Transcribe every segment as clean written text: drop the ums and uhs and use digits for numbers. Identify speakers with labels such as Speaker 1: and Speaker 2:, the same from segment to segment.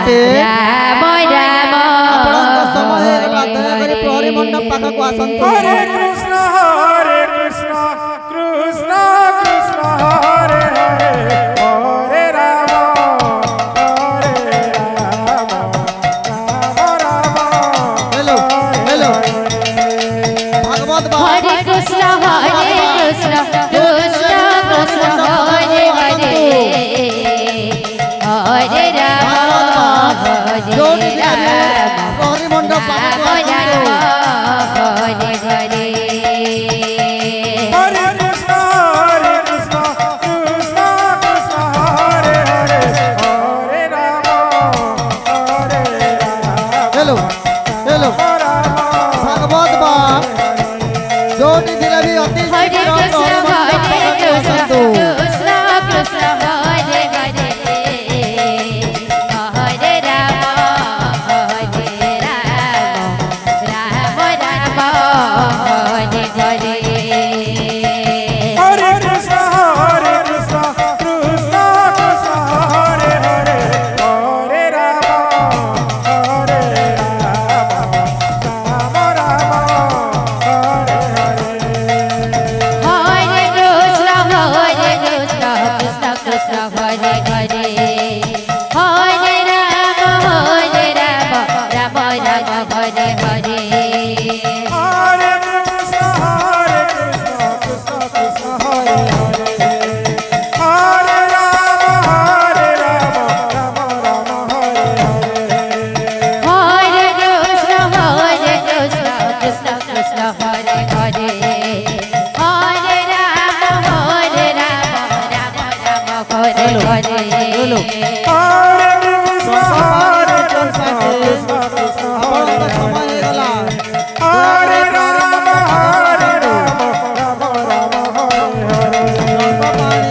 Speaker 1: अटे
Speaker 2: राम राम
Speaker 1: आपणक समय हेगला दया करी प्रहरी मंडप पाखक आसंतु
Speaker 3: हरे कृष्ण कृष्ण कृष्ण हरे हरे हरे राम राम राम
Speaker 1: हेलो हेलो भागवत
Speaker 2: हरे कृष्ण कृष्ण कृष्ण कृष्ण हरे हरे हरे राम
Speaker 1: जोड़ी
Speaker 2: हरे
Speaker 1: दे
Speaker 2: राम
Speaker 1: प्रहरी मंडप पाखक
Speaker 2: राम
Speaker 1: आसंतु
Speaker 2: हरे हरे
Speaker 3: हरे कृष्ण कृष्ण कृष्ण हरे हरे हरे राम
Speaker 1: हेलो हेलो भागवत बा जोड़ी दिले भी अति
Speaker 2: हरे
Speaker 1: शीघ्र
Speaker 2: कृष्ण
Speaker 1: प्रहरी मंडप पाखक आसंतु
Speaker 2: कृष्ण कृष्ण हरे हरे हरे राम राम राम हरे हरे
Speaker 3: हरे कृष्ण कृष्ण कृष्ण हरे हरे हरे राम राम राम हरे हरे
Speaker 2: हरे कृष्ण कृष्ण कृष्ण हरे हरे हरे राम राम राम हरे हरे
Speaker 3: हरे कृष्ण कृष्ण कृष्ण हरे हरे हरे राम राम राम हरे हरे
Speaker 2: हरे कृष्ण कृष्ण कृष्ण हरे हरे हरे राम राम राम हरे हरे
Speaker 1: हेलो
Speaker 3: हरे कृष्ण कृष्ण कृष्ण
Speaker 1: आपणक समय हेगला
Speaker 3: हरे राम राम राम हरे हरे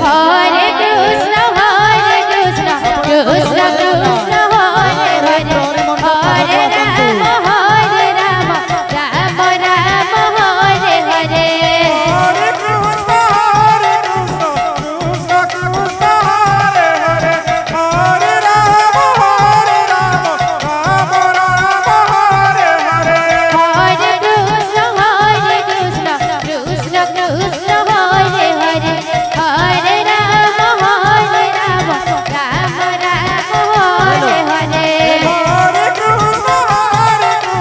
Speaker 2: हरे कृष्ण कृष्ण कृष्ण हरे हरे हरे राम राम राम हरे हरे
Speaker 3: हरे कृष्ण कृष्ण कृष्ण हरे हरे हरे राम राम राम हरे हरे
Speaker 2: हरे कृष्ण कृष्ण कृष्ण कृष्ण हरे हरे हरे राम राम राम हरे हरे
Speaker 3: हरे कृष्ण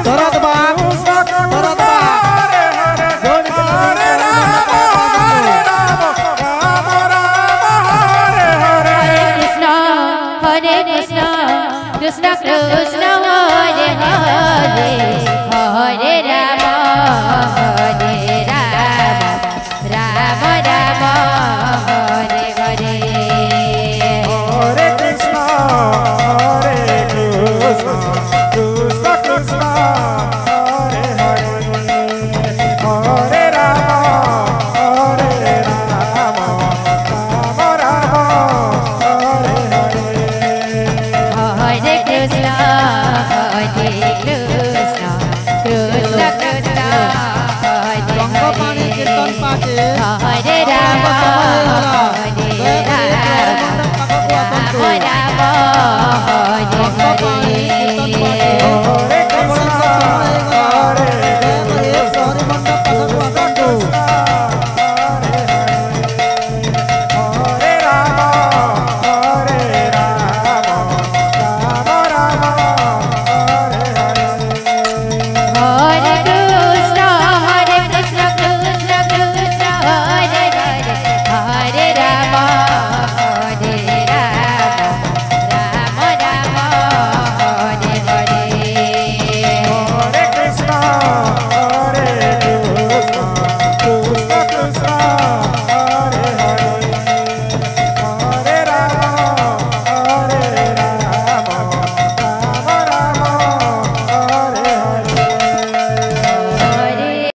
Speaker 1: शरद बा शरद बा जोड़ी
Speaker 3: हरे राम हरे हरे
Speaker 2: कृष्ण कृष्ण कृष्ण हरे हरे हरे राम राम राम हरे हरे
Speaker 3: हरे कृष्ण कृष्ण कृष्ण हरे हरे हरे राम राम राम हरे हरे
Speaker 2: हरे कृष्ण